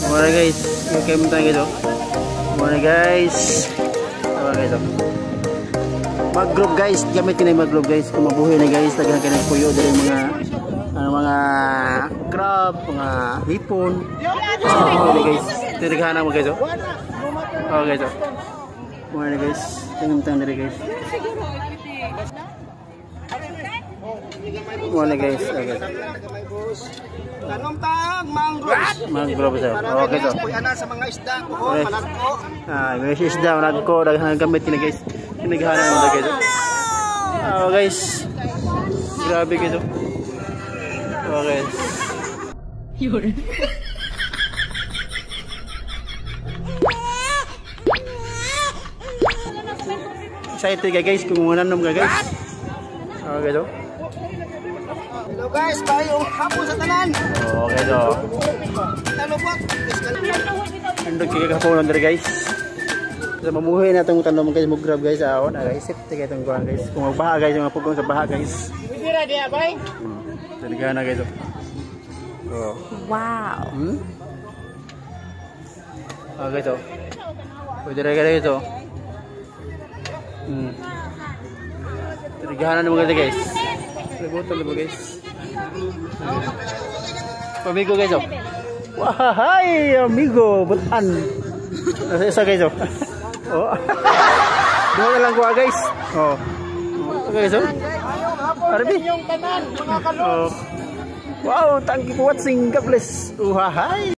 Muna guys, okay mo tayo guys. Muna guys. Tama guys. Mag-group guys, gamit ko na yung mag-group guys. Kung mabuhay na guys, lagyan ka ng puyo dahil mga crab, mga hipon. Muna guys, tinighanan mo guys. Oh guys. Muna guys, tingnan tayo dito guys. Muna guys, okay. Tanong tang mangroves. Mangroves. Okay to. Ana sa mga isda, kuhon, managko. May isda, managko, daghan gamit ni guys. Tinighanan mo guys. Oh guys. Grabe guys. Okay. Yun. Excited guys kung nanom ka guys. Okay to. Hello guys, bayong hapon sa tanan. Okay to. Talo po. Andog kaya kapon under guys. So mamuhay na itong tanong guys, mag-grab guys. Nag-isip tayo itong kuhan guys. Kung magbaha guys, yung mapugong sa baha guys. Pwede na diya, bay? Talaga na guys. Wow. Okay to. Pwede rin guys ito. Talaga na naman guys. Nagutom na ba guys? Amigo guys. Wahai amigo, butan. Isa guys. Dua na lang kuha guys. Okay guys. Arbi. Wow, thank you for watching. God bless. Wahai.